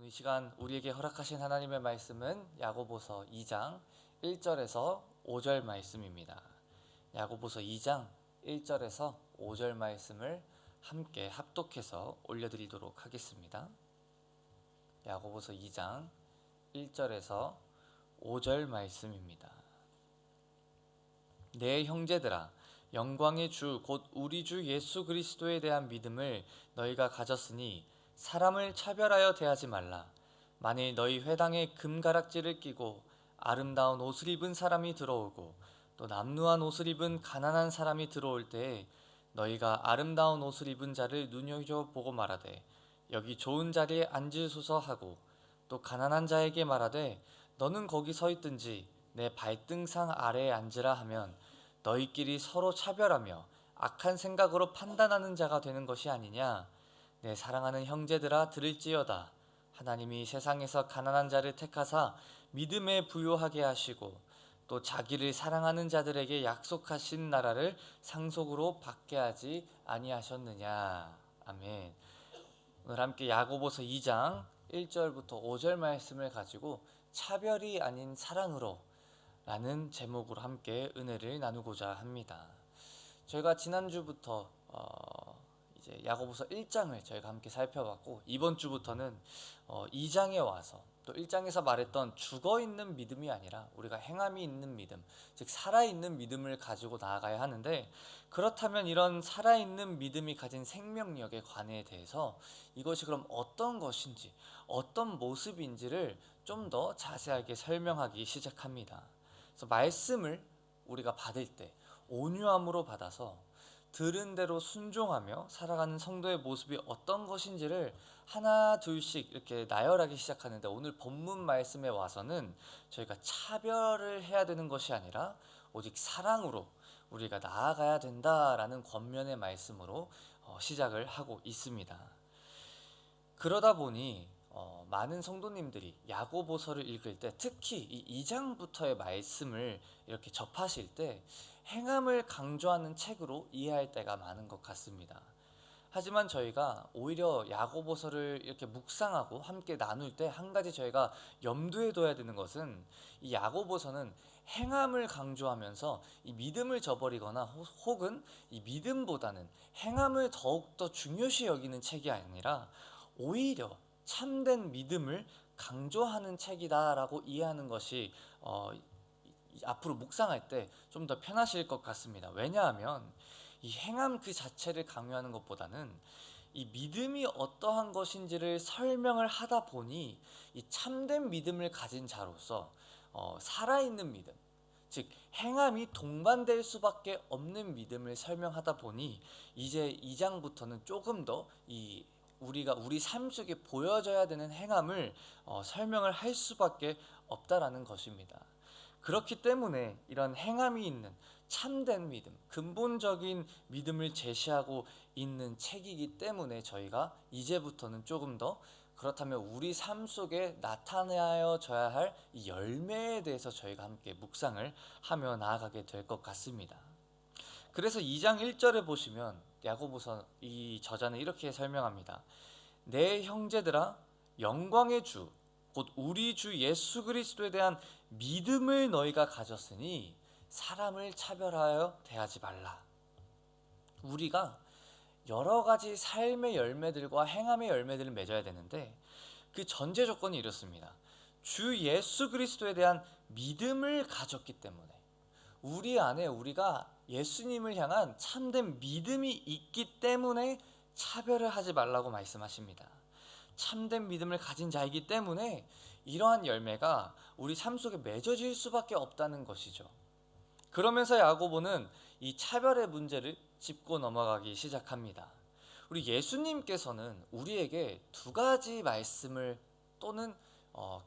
오늘 이 시간 우리에게 허락하신 하나님의 말씀은 야고보서 2장 1절에서 5절 말씀입니다. 야고보서 2장 1절에서 5절 말씀을 함께 합독해서 올려드리도록 하겠습니다. 야고보서 2장 1절에서 5절 말씀입니다. 내 형제들아, 영광의 주 곧 우리 주 예수 그리스도에 대한 믿음을 너희가 가졌으니 사람을 차별하여 대하지 말라. 만일 너희 회당에 금가락지를 끼고 아름다운 옷을 입은 사람이 들어오고 또 남루한 옷을 입은 가난한 사람이 들어올 때에 너희가 아름다운 옷을 입은 자를 눈여겨보고 말하되 여기 좋은 자리에 앉으소서 하고 또 가난한 자에게 말하되 너는 거기 서 있든지 내 발등상 아래에 앉으라 하면 너희끼리 서로 차별하며 악한 생각으로 판단하는 자가 되는 것이 아니냐. 내 사랑하는 형제들아, 들을지어다. 하나님이 세상에서 가난한 자를 택하사 믿음에 부요하게 하시고 또 자기를 사랑하는 자들에게 약속하신 나라를 상속으로 받게 하지 아니하셨느냐. 아멘. 오늘 함께 야고보서 2장 1절부터 5절 말씀을 가지고 차별이 아닌 사랑으로 라는 제목으로 함께 은혜를 나누고자 합니다. 저희가 지난주부터 이제 야고보서 1장을 저희가 함께 살펴봤고, 이번 주부터는 2장에 와서 또 1장에서 말했던 죽어있는 믿음이 아니라 우리가 행함이 있는 믿음, 즉 살아있는 믿음을 가지고 나아가야 하는데, 그렇다면 이런 살아있는 믿음이 가진 생명력에 관해 대해서 이것이 그럼 어떤 것인지, 어떤 모습인지를 좀 더 자세하게 설명하기 시작합니다. 그래서 말씀을 우리가 받을 때 온유함으로 받아서 들은 대로 순종하며 살아가는 성도의 모습이 어떤 것인지를 하나 둘씩 이렇게 나열하기 시작하는데, 오늘 본문 말씀에 와서는 저희가 차별을 해야 되는 것이 아니라 오직 사랑으로 우리가 나아가야 된다라는 권면의 말씀으로 시작을 하고 있습니다. 그러다 보니 많은 성도님들이 야고보서를 읽을 때, 특히 이 2장부터의 말씀을 이렇게 접하실 때 행함을 강조하는 책으로 이해할 때가 많은 것 같습니다. 하지만 저희가 오히려 야고보서를 이렇게 묵상하고 함께 나눌 때 한 가지 저희가 염두에 둬야 되는 것은, 이 야고보서는 행함을 강조하면서 이 믿음을 저버리거나 혹은 이 믿음보다는 행함을 더욱더 중요시 여기는 책이 아니라 오히려 참된 믿음을 강조하는 책이다라고 이해하는 것이 앞으로 묵상할 때 좀 더 편하실 것 같습니다. 왜냐하면 이 행함 그 자체를 강요하는 것보다는 이 믿음이 어떠한 것인지를 설명을 하다 보니 이 참된 믿음을 가진 자로서 살아있는 믿음, 즉 행함이 동반될 수밖에 없는 믿음을 설명하다 보니 이제 2장부터는 조금 더 우리가 우리 삶 속에 보여져야 되는 행함을 설명을 할 수밖에 없다라는 것입니다. 그렇기 때문에 이런 행함이 있는 참된 믿음, 근본적인 믿음을 제시하고 있는 책이기 때문에 저희가 이제부터는 조금 더, 그렇다면 우리 삶 속에 나타나야져야 할 이 열매에 대해서 저희가 함께 묵상을 하며 나아가게 될 것 같습니다. 그래서 2장 1절에 보시면 야고보서 이 저자는 이렇게 설명합니다. 내 형제들아, 영광의 주 곧 우리 주 예수 그리스도에 대한 믿음을 너희가 가졌으니 사람을 차별하여 대하지 말라. 우리가 여러 가지 삶의 열매들과 행함의 열매들을 맺어야 되는데, 그 전제 조건이 이렇습니다. 주 예수 그리스도에 대한 믿음을 가졌기 때문에, 우리 안에 우리가 예수님을 향한 참된 믿음이 있기 때문에 차별을 하지 말라고 말씀하십니다. 참된 믿음을 가진 자이기 때문에 이러한 열매가 우리 삶 속에 맺어질 수밖에 없다는 것이죠. 그러면서 야고보는 이 차별의 문제를 짚고 넘어가기 시작합니다. 우리 예수님께서는 우리에게 두 가지 말씀을 또는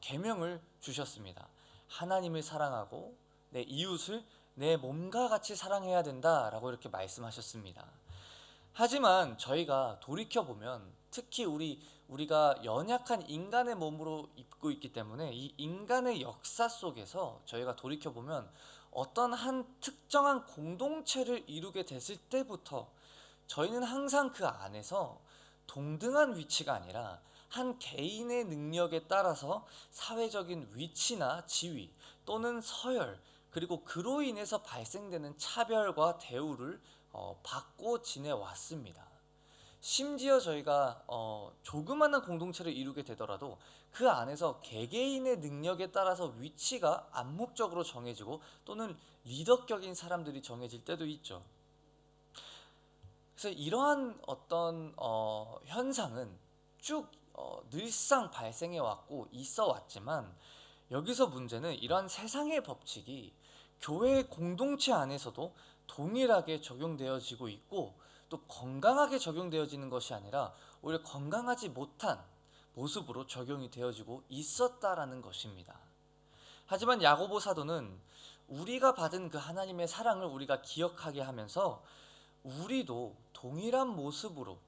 계명을 주셨습니다. 하나님을 사랑하고 내 이웃을 내 몸과 같이 사랑해야 된다라고 이렇게 말씀하셨습니다. 하지만 저희가 돌이켜보면, 특히 우리가 연약한 인간의 몸으로 입고 있기 때문에 이 인간의 역사 속에서 저희가 돌이켜보면 어떤 한 특정한 공동체를 이루게 됐을 때부터 저희는 항상 그 안에서 동등한 위치가 아니라 한 개인의 능력에 따라서 사회적인 위치나 지위 또는 서열, 그리고 그로 인해서 발생되는 차별과 대우를 받고 지내왔습니다. 심지어 저희가 조그마한 공동체를 이루게 되더라도 그 안에서 개개인의 능력에 따라서 위치가 암묵적으로 정해지고 또는 리더격인 사람들이 정해질 때도 있죠. 그래서 이러한 어떤 현상은 쭉 늘상 발생해 왔고 있어 왔지만, 여기서 문제는 이러한 세상의 법칙이 교회 공동체 안에서도 동일하게 적용되어지고 있고, 또 건강하게 적용되어지는 것이 아니라 오히려 건강하지 못한 모습으로 적용이 되어지고 있었다라는 것입니다. 하지만 야고보 사도는 우리가 받은 그 하나님의 사랑을 우리가 기억하게 하면서 우리도 동일한 모습으로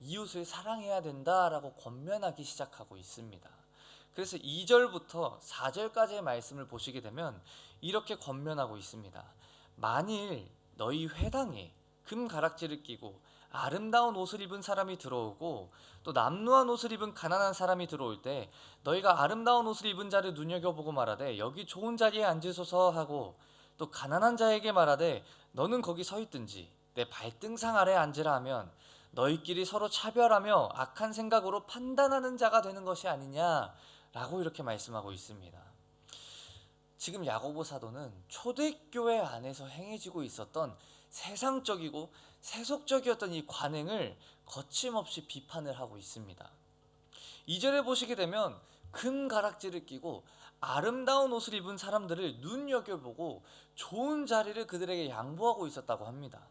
이웃을 사랑해야 된다라고 권면하기 시작하고 있습니다. 그래서 2절부터 4절까지의 말씀을 보시게 되면 이렇게 권면하고 있습니다. 만일 너희 회당에 금 가락지를 끼고 아름다운 옷을 입은 사람이 들어오고 또 남루한 옷을 입은 가난한 사람이 들어올 때 너희가 아름다운 옷을 입은 자를 눈여겨보고 말하되 여기 좋은 자리에 앉으소서 하고, 또 가난한 자에게 말하되 너는 거기 서 있든지 내 발등상 아래 앉으라 하면 너희끼리 서로 차별하며 악한 생각으로 판단하는 자가 되는 것이 아니냐라고 이렇게 말씀하고 있습니다. 지금 야고보 사도는 초대교회 안에서 행해지고 있었던 세상적이고 세속적이었던 이 관행을 거침없이 비판을 하고 있습니다. 2절에 보시게 되면 금 가락지를 끼고 아름다운 옷을 입은 사람들을 눈여겨보고 좋은 자리를 그들에게 양보하고 있었다고 합니다.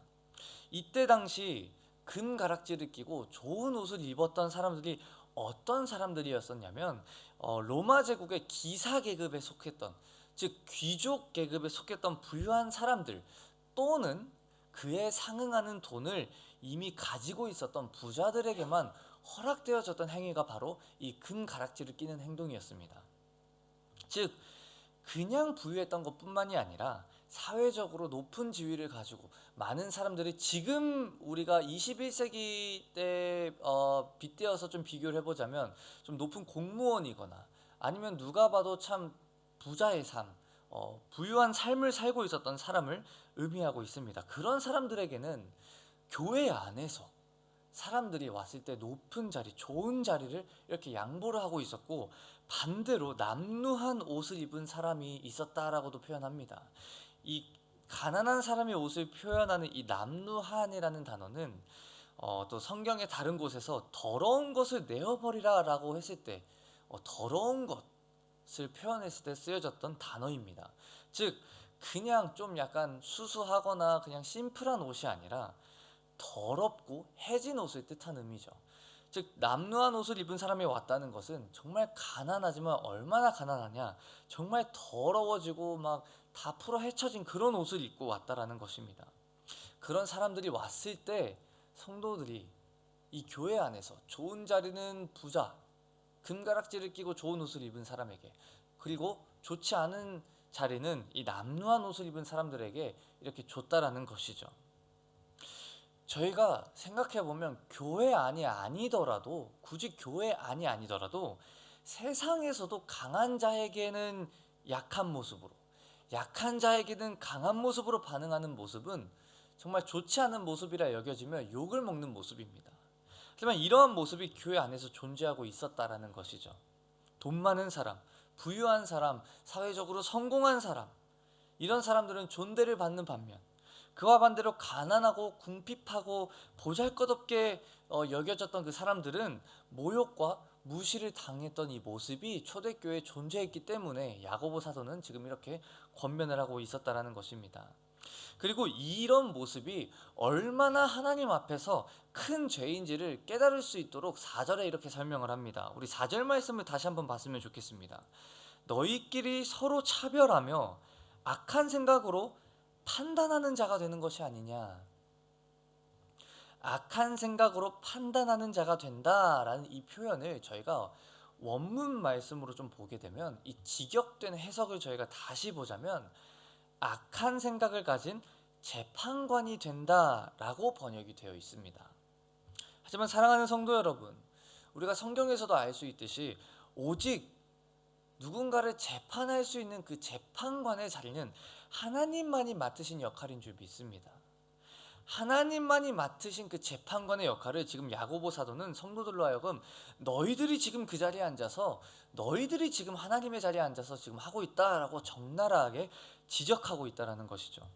이때 당시 금 가락지를 끼고 좋은 옷을 입었던 사람들이 어떤 사람들이었었냐면 로마 제국의 기사 계급에 속했던, 즉 귀족 계급에 속했던 부유한 사람들 또는 그에 상응하는 돈을 이미 가지고 있었던 부자들에게만 허락되어졌던 행위가 바로 이 금 가락지를 끼는 행동이었습니다. 즉 그냥 부유했던 것뿐만이 아니라 사회적으로 높은 지위를 가지고 많은 사람들이, 지금 우리가 21세기 때 빗대어서 좀 비교를 해보자면 좀 높은 공무원이거나 아니면 누가 봐도 참 부자의 삶, 부유한 삶을 살고 있었던 사람을 의미하고 있습니다. 그런 사람들에게는 교회 안에서 사람들이 왔을 때 높은 자리, 좋은 자리를 이렇게 양보를 하고 있었고, 반대로 남루한 옷을 입은 사람이 있었다라고도 표현합니다. 이 가난한 사람의 옷을 표현하는 이 남루한이라는 단어는 또 성경의 다른 곳에서 더러운 것을 내어버리라 라고 했을 때 더러운 것을 표현했을 때 쓰여졌던 단어입니다. 즉 그냥 좀 약간 수수하거나 그냥 심플한 옷이 아니라 더럽고 해진 옷을 뜻하는 의미죠. 즉 남루한 옷을 입은 사람이 왔다는 것은 정말 가난하지만 얼마나 가난하냐, 정말 더러워지고 막 다 풀어 헤쳐진 그런 옷을 입고 왔다라는 것입니다. 그런 사람들이 왔을 때 성도들이 이 교회 안에서 좋은 자리는 부자, 금가락지를 끼고 좋은 옷을 입은 사람에게, 그리고 좋지 않은 자리는 이 남루한 옷을 입은 사람들에게 이렇게 줬다라는 것이죠. 저희가 생각해보면 교회 안이 아니더라도, 굳이 교회 안이 아니더라도 세상에서도 강한 자에게는 약한 모습으로, 약한 자에게는 강한 모습으로 반응하는 모습은 정말 좋지 않은 모습이라 여겨지며 욕을 먹는 모습입니다. 하지만 이러한 모습이 교회 안에서 존재하고 있었다라는 것이죠. 돈 많은 사람, 부유한 사람, 사회적으로 성공한 사람, 이런 사람들은 존대를 받는 반면 그와 반대로 가난하고 궁핍하고 보잘것없게 여겨졌던 그 사람들은 모욕과 무시를 당했던 이 모습이 초대교회에 존재했기 때문에 야고보 사도는 지금 이렇게 권면을 하고 있었다라는 것입니다. 그리고 이런 모습이 얼마나 하나님 앞에서 큰 죄인지를 깨달을 수 있도록 4절에 이렇게 설명을 합니다. 우리 4절 말씀을 다시 한번 봤으면 좋겠습니다. 너희끼리 서로 차별하며 악한 생각으로 판단하는 자가 되는 것이 아니냐. 악한 생각으로 판단하는 자가 된다라는 이 표현을 저희가 원문 말씀으로 좀 보게 되면, 이 직역된 해석을 저희가 다시 보자면 악한 생각을 가진 재판관이 된다라고 번역이 되어 있습니다. 하지만 사랑하는 성도 여러분, 우리가 성경에서도 알 수 있듯이 오직 누군가를 재판할 수 있는 그 재판관의 자리는 하나님만이 맡으신 역할인 줄 믿습니다. 하나님만이 맡으신 그 재판관의 역할을 지금 야고보 사도는 성도들로 하여금 너희들이 지금 그 자리에 앉아서 너희들이 지금 하나님의 자리에 앉아서 지금 하고 있다라고 적나라하게 지적하고 있다라는 것이죠.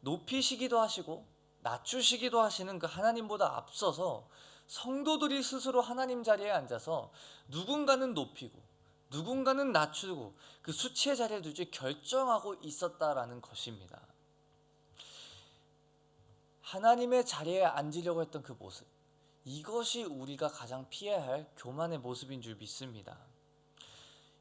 높이시기도 하시고 낮추시기도 하시는 그 하나님보다 앞서서 성도들이 스스로 하나님 자리에 앉아서 누군가는 높이고 누군가는 낮추고 그 수치의 자리에 두지 결정하고 있었다라는 것입니다. 하나님의 자리에 앉으려고 했던 그 모습, 이것이 우리가 가장 피해야 할 교만의 모습인 줄 믿습니다.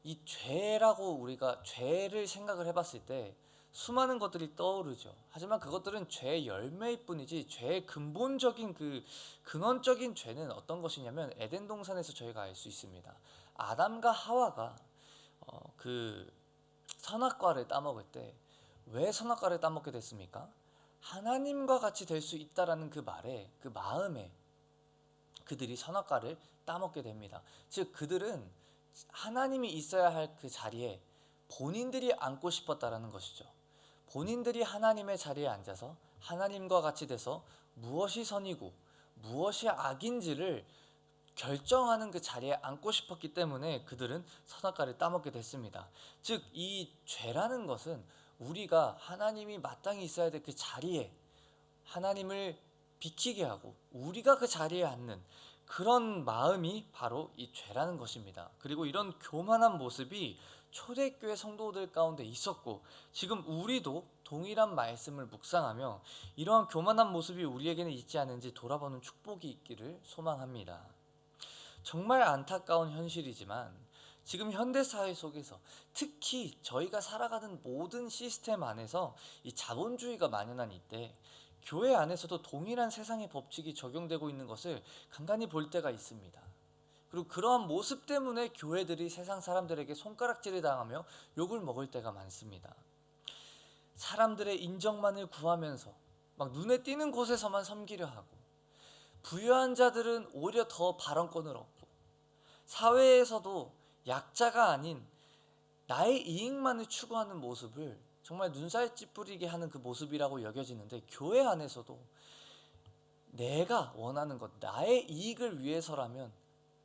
이 죄라고 우리가 죄를 생각을 해봤을 때 수많은 것들이 떠오르죠. 하지만 그것들은 죄의 열매일 뿐이지 죄의 근본적인 그 근원적인 죄는 어떤 것이냐면 에덴 동산에서 저희가 알 수 있습니다. 아담과 하와가 그 선악과를 따먹을 때 왜 선악과를 따먹게 됐습니까? 하나님과 같이 될 수 있다라는 그 말에 그 마음에 그들이 선악과를 따먹게 됩니다. 즉 그들은 하나님이 있어야 할 그 자리에 본인들이 앉고 싶었다라는 것이죠. 본인들이 하나님의 자리에 앉아서 하나님과 같이 돼서 무엇이 선이고 무엇이 악인지를 결정하는 그 자리에 앉고 싶었기 때문에 그들은 선악과를 따먹게 됐습니다. 즉 이 죄라는 것은 우리가 하나님이 마땅히 있어야 될 그 자리에 하나님을 비키게 하고 우리가 그 자리에 앉는 그런 마음이 바로 이 죄라는 것입니다. 그리고 이런 교만한 모습이 초대교회 성도들 가운데 있었고 지금 우리도 동일한 말씀을 묵상하며 이러한 교만한 모습이 우리에게는 있지 않은지 돌아보는 축복이 있기를 소망합니다. 정말 안타까운 현실이지만 지금 현대사회 속에서 특히 저희가 살아가는 모든 시스템 안에서 이 자본주의가 만연한 이때 교회 안에서도 동일한 세상의 법칙이 적용되고 있는 것을 간간히 볼 때가 있습니다. 그리고 그러한 모습 때문에 교회들이 세상 사람들에게 손가락질을 당하며 욕을 먹을 때가 많습니다. 사람들의 인정만을 구하면서 막 눈에 띄는 곳에서만 섬기려 하고 부유한 자들은 오히려 더 발언권을 얻고 사회에서도 약자가 아닌 나의 이익만을 추구하는 모습을 정말 눈살 찌푸리게 하는 그 모습이라고 여겨지는데 교회 안에서도 내가 원하는 것, 나의 이익을 위해서라면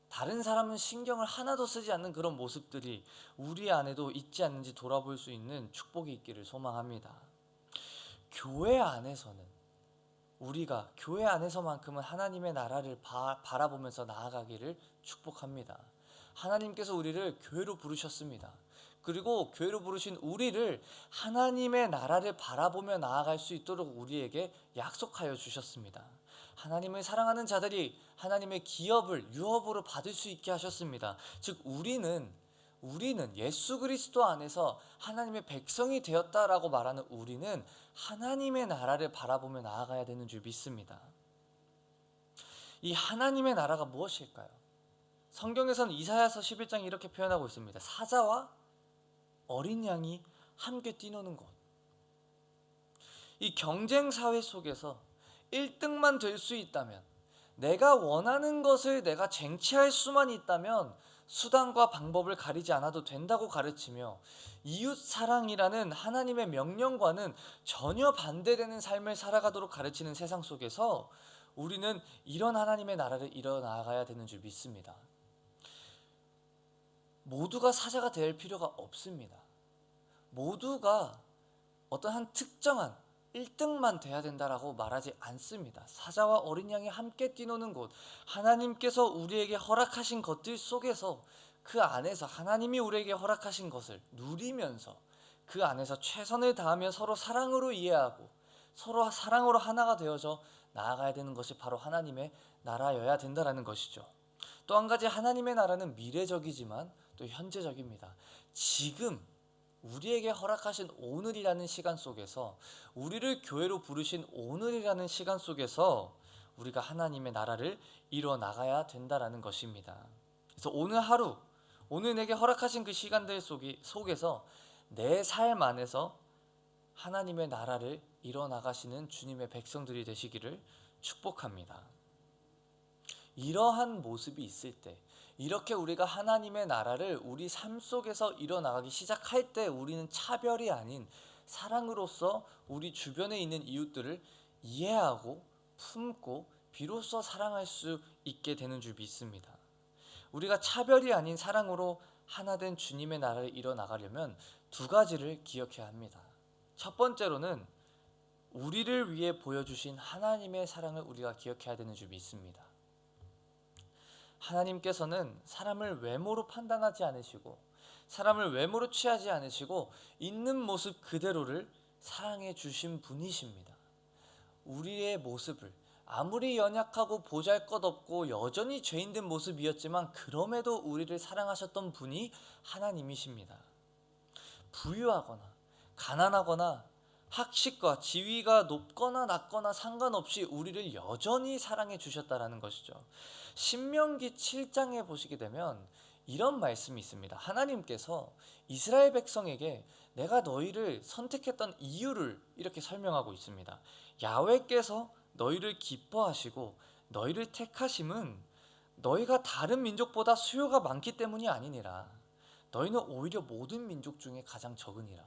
다른 사람은 신경을 하나도 쓰지 않는 그런 모습들이 우리 안에도 있지 않는지 돌아볼 수 있는 축복이 있기를 소망합니다. 교회 안에서는 우리가 교회 안에서만큼은 하나님의 나라를 바라보면서 나아가기를 축복합니다. 하나님께서 우리를 교회로 부르셨습니다. 그리고 교회로 부르신 우리를 하나님의 나라를 바라보며 나아갈 수 있도록 우리에게 약속하여 주셨습니다. 하나님을 사랑하는 자들이 하나님의 기업을 유업으로 받을 수 있게 하셨습니다. 즉 우리는 예수 그리스도 안에서 하나님의 백성이 되었다라고 말하는 우리는 하나님의 나라를 바라보며 나아가야 되는 줄 믿습니다. 이 하나님의 나라가 무엇일까요? 성경에서는 이사야서 11장이 이렇게 표현하고 있습니다. 사자와 어린 양이 함께 뛰노는 곳. 이 경쟁 사회 속에서 1등만 될 수 있다면, 내가 원하는 것을 내가 쟁취할 수만 있다면 수단과 방법을 가리지 않아도 된다고 가르치며 이웃 사랑이라는 하나님의 명령과는 전혀 반대되는 삶을 살아가도록 가르치는 세상 속에서 우리는 이런 하나님의 나라를 이뤄나가야 되는 줄 믿습니다. 모두가 사자가 될 필요가 없습니다. 모두가 어떤 한 특정한 1등만 돼야 된다라고 말하지 않습니다. 사자와 어린 양이 함께 뛰노는 곳, 하나님께서 우리에게 허락하신 것들 속에서 그 안에서 하나님이 우리에게 허락하신 것을 누리면서 그 안에서 최선을 다하며 서로 사랑으로 이해하고 서로 사랑으로 하나가 되어져 나아가야 되는 것이 바로 하나님의 나라여야 된다라는 것이죠. 또 한 가지 하나님의 나라는 미래적이지만 또 현재적입니다. 지금 우리에게 허락하신 오늘이라는 시간 속에서 우리를 교회로 부르신 오늘이라는 시간 속에서 우리가 하나님의 나라를 이뤄 나가야 된다라는 것입니다. 그래서 오늘 하루, 오늘 내게 허락하신 그 시간들 속에서 내 삶 안에서 하나님의 나라를 이뤄 나가시는 주님의 백성들이 되시기를 축복합니다. 이러한 모습이 있을 때, 이렇게 우리가 하나님의 나라를 우리 삶 속에서 이뤄나가기 시작할 때 우리는 차별이 아닌 사랑으로서 우리 주변에 있는 이웃들을 이해하고 품고 비로소 사랑할 수 있게 되는 줄 믿습니다. 우리가 차별이 아닌 사랑으로 하나된 주님의 나라를 이뤄나가려면 두 가지를 기억해야 합니다. 첫 번째로는 우리를 위해 보여주신 하나님의 사랑을 우리가 기억해야 되는 줄 믿습니다. 하나님께서는 사람을 외모로 판단하지 않으시고 사람을 외모로 취하지 않으시고 있는 모습 그대로를 사랑해 주신 분이십니다. 우리의 모습을 아무리 연약하고 보잘것없고 여전히 죄인된 모습이었지만 그럼에도 우리를 사랑하셨던 분이 하나님이십니다. 부유하거나 가난하거나 학식과 지위가 높거나 낮거나 상관없이 우리를 여전히 사랑해 주셨다라는 것이죠. 신명기 7장에 보시게 되면 이런 말씀이 있습니다. 하나님께서 이스라엘 백성에게 내가 너희를 선택했던 이유를 이렇게 설명하고 있습니다. 야훼께서 너희를 기뻐하시고 너희를 택하심은 너희가 다른 민족보다 수요가 많기 때문이 아니니라. 너희는 오히려 모든 민족 중에 가장 적으니라.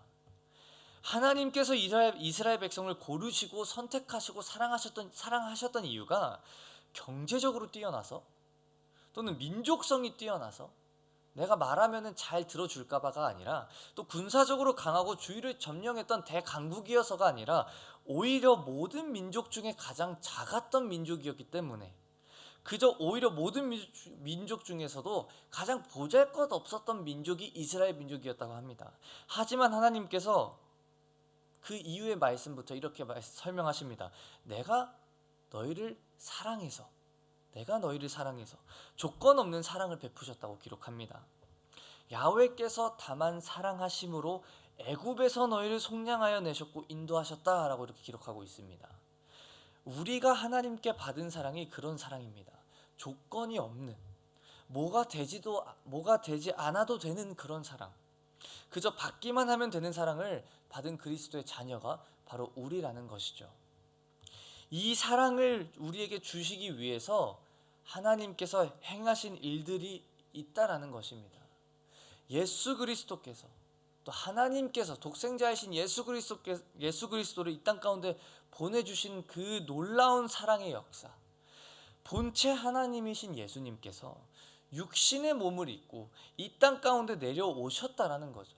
하나님께서 이스라엘 백성을 고르시고 선택하시고 사랑하셨던 이유가 경제적으로 뛰어나서 또는 민족성이 뛰어나서 내가 말하면 잘 들어줄까봐가 아니라 또 군사적으로 강하고 주위를 점령했던 대강국이어서가 아니라 오히려 모든 민족 중에 가장 작았던 민족이었기 때문에 그저 오히려 모든 민족 중에서도 가장 보잘것없었던 민족이 이스라엘 민족이었다고 합니다. 하지만 하나님께서 그 이후의 말씀부터 이렇게 설명하십니다. 내가 너희를 사랑해서 조건 없는 사랑을 베푸셨다고 기록합니다. 야훼께서 다만 사랑하심으로 애굽에서 너희를 속량하여 내셨고 인도하셨다라고 이렇게 기록하고 있습니다. 우리가 하나님께 받은 사랑이 그런 사랑입니다. 조건이 없는, 뭐가 되지 않아도 되는 그런 사랑, 그저 받기만 하면 되는 사랑을 받은 그리스도의 자녀가 바로 우리라는 것이죠. 이 사랑을 우리에게 주시기 위해서 하나님께서 행하신 일들이 있다라는 것입니다. 예수 그리스도께서 또 하나님께서 독생자이신 예수 그리스도를 이 땅 가운데 보내주신 그 놀라운 사랑의 역사, 본체 하나님이신 예수님께서 육신의 몸을 입고 이 땅 가운데 내려오셨다라는 거죠.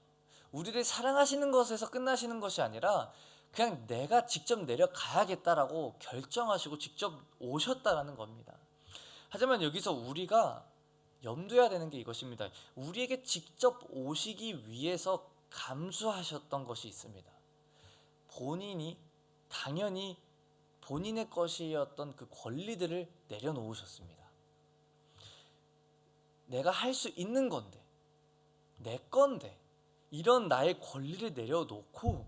우리를 사랑하시는 것에서 끝나시는 것이 아니라 그냥 내가 직접 내려가야겠다라고 결정하시고 직접 오셨다라는 겁니다. 하지만 여기서 우리가 염두해야 되는 게 이것입니다. 우리에게 직접 오시기 위해서 감수하셨던 것이 있습니다. 본인이 당연히 본인의 것이었던 그 권리들을 내려놓으셨습니다. 내가 할 수 있는 건데, 내 건데, 이런 나의 권리를 내려놓고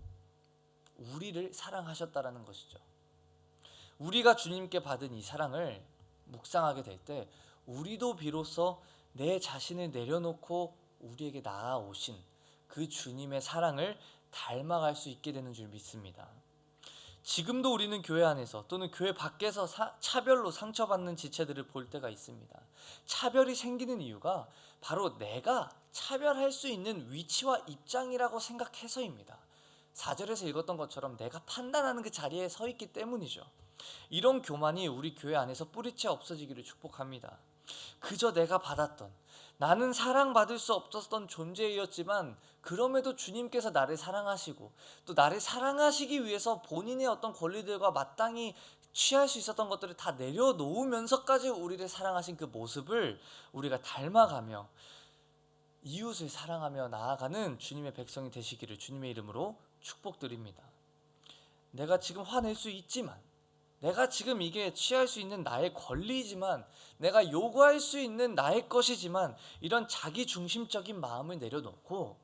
우리를 사랑하셨다라는 것이죠. 우리가 주님께 받은 이 사랑을 묵상하게 될 때 우리도 비로소 내 자신을 내려놓고 우리에게 나아오신 그 주님의 사랑을 닮아갈 수 있게 되는 줄 믿습니다. 지금도 우리는 교회 안에서 또는 교회 밖에서 차별로 상처받는 지체들을 볼 때가 있습니다. 차별이 생기는 이유가 바로 내가 차별할 수 있는 위치와 입장이라고 생각해서입니다. 4절에서 읽었던 것처럼 내가 판단하는 그 자리에 서 있기 때문이죠. 이런 교만이 우리 교회 안에서 뿌리채 없어지기를 축복합니다. 그저 내가 받았던, 나는 사랑받을 수 없었던 존재였지만 그럼에도 주님께서 나를 사랑하시고 또 나를 사랑하시기 위해서 본인의 어떤 권리들과 마땅히 취할 수 있었던 것들을 다 내려놓으면서까지 우리를 사랑하신 그 모습을 우리가 닮아가며 이웃을 사랑하며 나아가는 주님의 백성이 되시기를 주님의 이름으로 축복드립니다. 내가 지금 화낼 수 있지만, 내가 지금 이게 취할 수 있는 나의 권리이지만, 내가 요구할 수 있는 나의 것이지만 이런 자기중심적인 마음을 내려놓고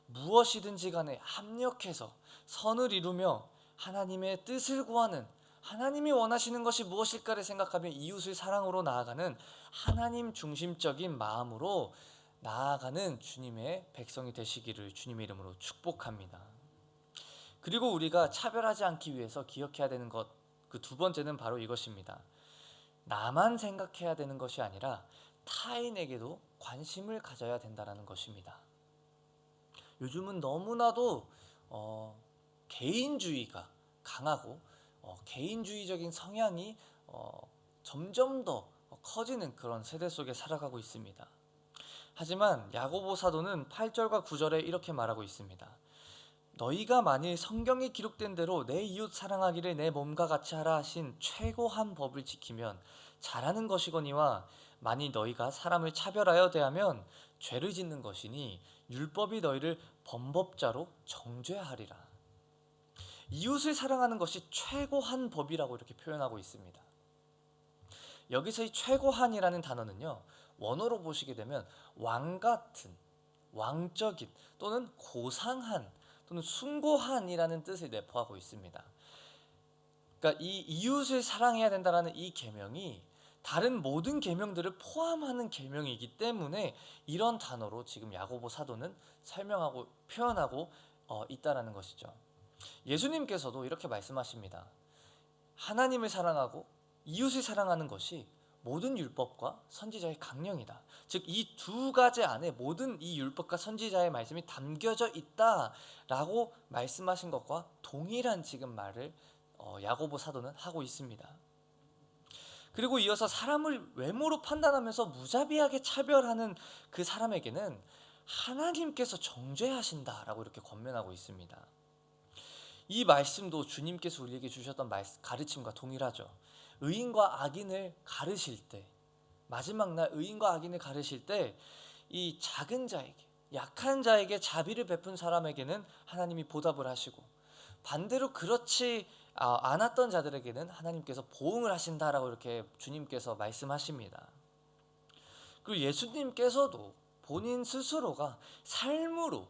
무엇이든지 간에 합력해서 선을 이루며 하나님의 뜻을 구하는, 하나님이 원하시는 것이 무엇일까를 생각하며 이웃을 사랑으로 나아가는 하나님 중심적인 마음으로 나아가는 주님의 백성이 되시기를 주님의 이름으로 축복합니다. 그리고 우리가 차별하지 않기 위해서 기억해야 되는 것, 그 두 번째는 바로 이것입니다. 나만 생각해야 되는 것이 아니라 타인에게도 관심을 가져야 된다는 것입니다. 요즘은 너무나도 개인주의가 강하고 개인주의적인 성향이 점점 더 커지는 그런 세대 속에 살아가고 있습니다. 하지만 야고보 사도는 8절과 9절에 이렇게 말하고 있습니다. 너희가 만일 성경에 기록된 대로 내 이웃 사랑하기를 내 몸과 같이 하라 하신 최고한 법을 지키면 잘하는 것이거니와 만일 너희가 사람을 차별하여 대하면 죄를 짓는 것이니 율법이 너희를 범법자로 정죄하리라. 이웃을 사랑하는 것이 최고한 법이라고 이렇게 표현하고 있습니다. 여기서 이 최고한이라는 단어는요, 원어로 보시게 되면 왕같은, 왕적인 또는 고상한 또는 숭고한이라는 뜻을 내포하고 있습니다. 그러니까 이 이웃을 사랑해야 된다는 이 계명이 다른 모든 계명들을 포함하는 계명이기 때문에 이런 단어로 지금 야고보 사도는 설명하고 표현하고 있다라는 것이죠. 예수님께서도 이렇게 말씀하십니다. 하나님을 사랑하고 이웃을 사랑하는 것이 모든 율법과 선지자의 강령이다. 즉 이 두 가지 안에 모든 이 율법과 선지자의 말씀이 담겨져 있다라고 말씀하신 것과 동일한 지금 말을 야고보 사도는 하고 있습니다. 그리고 이어서 사람을 외모로 판단하면서 무자비하게 차별하는 그 사람에게는 하나님께서 정죄하신다라고 이렇게 권면하고 있습니다. 이 말씀도 주님께서 우리에게 주셨던 가르침과 동일하죠. 의인과 악인을 가르실 때, 마지막 날 의인과 악인을 가르실 때 이 작은 자에게, 약한 자에게 자비를 베푼 사람에게는 하나님이 보답을 하시고, 반대로 그렇지 않았던 자들에게는 하나님께서 보응을 하신다라고 이렇게 주님께서 말씀하십니다. 그리고 예수님께서도 본인 스스로가 삶으로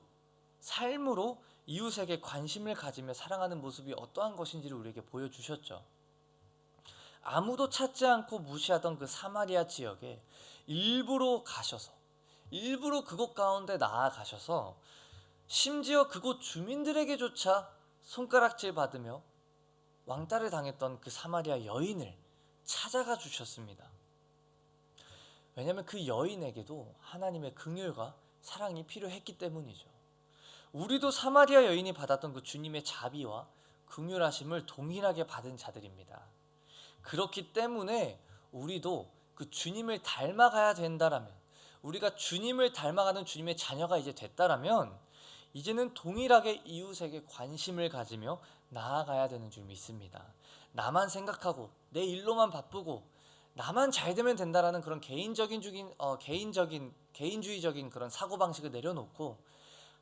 이웃에게 관심을 가지며 사랑하는 모습이 어떠한 것인지를 우리에게 보여주셨죠. 아무도 찾지 않고 무시하던 그 사마리아 지역에 일부러 그곳 가운데 나아가셔서 심지어 그곳 주민들에게조차 손가락질 받으며 왕따를 당했던 그 사마리아 여인을 찾아가 주셨습니다. 왜냐하면 그 여인에게도 하나님의 긍휼과 사랑이 필요했기 때문이죠. 우리도 사마리아 여인이 받았던 그 주님의 자비와 긍휼하심을 동일하게 받은 자들입니다. 그렇기 때문에 우리도 그 주님을 닮아가야 된다라면, 우리가 주님을 닮아가는 주님의 자녀가 이제 됐다라면 이제는 동일하게 이웃에게 관심을 가지며 나아가야 되는 줄 믿습니다. 나만 생각하고 내 일로만 바쁘고 나만 잘 되면 된다라는 그런 개인주의적인 그런 사고방식을 내려놓고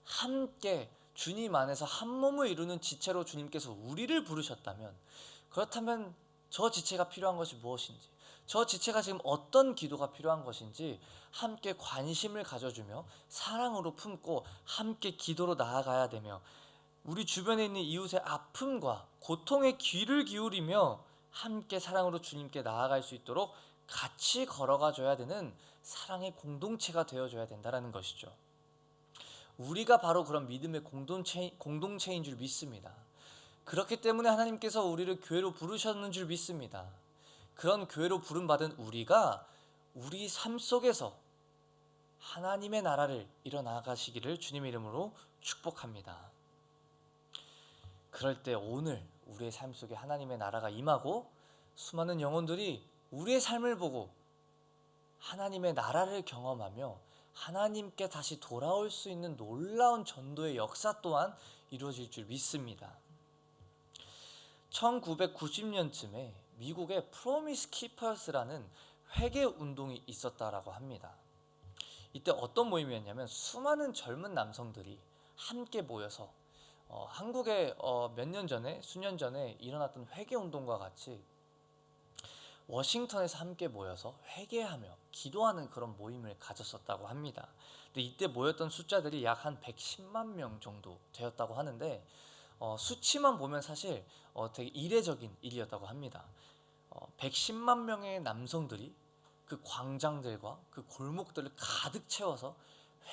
함께 주님 안에서 한 몸을 이루는 지체로 주님께서 우리를 부르셨다면, 그렇다면 저 지체가 필요한 것이 무엇인지, 저 지체가 지금 어떤 기도가 필요한 것인지 함께 관심을 가져주며 사랑으로 품고 함께 기도로 나아가야 되며, 우리 주변에 있는 이웃의 아픔과 고통에 귀를 기울이며 함께 사랑으로 주님께 나아갈 수 있도록 같이 걸어가 줘야 되는 사랑의 공동체가 되어줘야 된다는 것이죠. 우리가 바로 그런 믿음의 공동체인 줄 믿습니다. 그렇기 때문에 하나님께서 우리를 교회로 부르셨는 줄 믿습니다. 그런 교회로 부름받은 우리가 우리 삶 속에서 하나님의 나라를 이뤄나가시기를 주님의 이름으로 축복합니다. 그럴 때 오늘 우리의 삶 속에 하나님의 나라가 임하고 수많은 영혼들이 우리의 삶을 보고 하나님의 나라를 경험하며 하나님께 다시 돌아올 수 있는 놀라운 전도의 역사 또한 이루어질 줄 믿습니다. 1990년쯤에 미국의 프로미스 키퍼스라는 회개 운동이 있었다라고 합니다. 이때 어떤 모임이었냐면 수많은 젊은 남성들이 함께 모여서 한국에 수년 전에 일어났던 회개 운동과 같이 워싱턴에서 함께 모여서 회개하며 기도하는 그런 모임을 가졌었다고 합니다. 근데 이때 모였던 숫자들이 약 한 110만 명 정도 되었다고 하는데 수치만 보면 사실 되게 이례적인 일이었다고 합니다. 110만 명의 남성들이 그 광장들과 그 골목들을 가득 채워서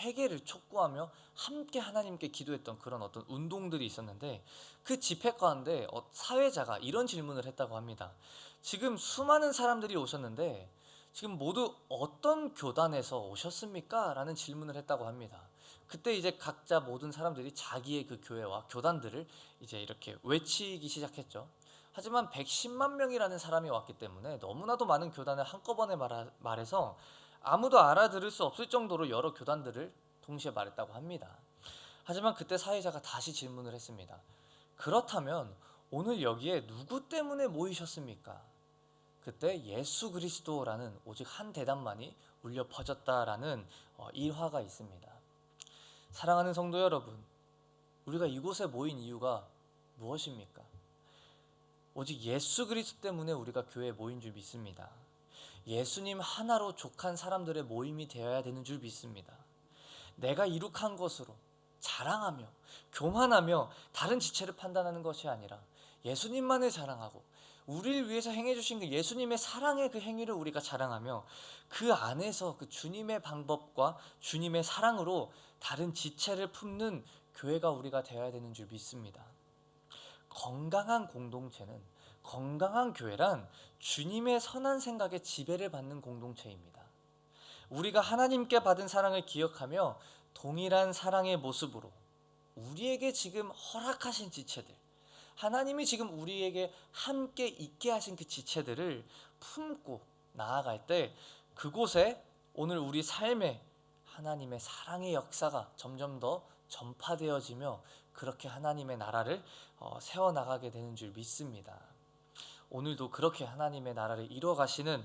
회개를 촉구하며 함께 하나님께 기도했던 그런 어떤 운동들이 있었는데, 그 집회 가운데 사회자가 이런 질문을 했다고 합니다. 지금 수많은 사람들이 오셨는데 지금 모두 어떤 교단에서 오셨습니까? 라는 질문을 했다고 합니다. 그때 이제 각자 모든 사람들이 자기의 그 교회와 교단들을 이제 이렇게 외치기 시작했죠. 하지만 110만 명이라는 사람이 왔기 때문에 너무나도 많은 교단을 한꺼번에 말해서 아무도 알아들을 수 없을 정도로 여러 교단들을 동시에 말했다고 합니다. 하지만 그때 사회자가 다시 질문을 했습니다. 그렇다면 오늘 여기에 누구 때문에 모이셨습니까? 그때 예수 그리스도라는 오직 한 대답만이 울려 퍼졌다라는 일화가 있습니다. 사랑하는 성도 여러분, 우리가 이곳에 모인 이유가 무엇입니까? 오직 예수 그리스도 때문에 우리가 교회에 모인 줄 믿습니다. 예수님 하나로 족한 사람들의 모임이 되어야 되는 줄 믿습니다. 내가 이룩한 것으로 자랑하며 교만하며 다른 지체를 판단하는 것이 아니라 예수님만을 자랑하고 우리를 위해서 행해 주신 그 예수님의 사랑의 그 행위를 우리가 자랑하며 그 안에서 그 주님의 방법과 주님의 사랑으로 다른 지체를 품는 교회가 우리가 되어야 되는 줄 믿습니다. 건강한 공동체는, 건강한 교회란 주님의 선한 생각에 지배를 받는 공동체입니다. 우리가 하나님께 받은 사랑을 기억하며 동일한 사랑의 모습으로 우리에게 지금 허락하신 지체들, 하나님이 지금 우리에게 함께 있게 하신 그 지체들을 품고 나아갈 때 그곳에 오늘 우리 삶에 하나님의 사랑의 역사가 점점 더 전파되어지며 그렇게 하나님의 나라를 세워나가게 되는 줄 믿습니다. 오늘도 그렇게 하나님의 나라를 이루어가시는,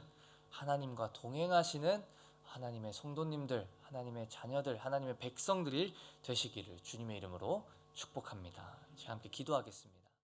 하나님과 동행하시는 하나님의 성도님들, 하나님의 자녀들, 하나님의 백성들이 되시기를 주님의 이름으로 축복합니다. 함께 기도하겠습니다.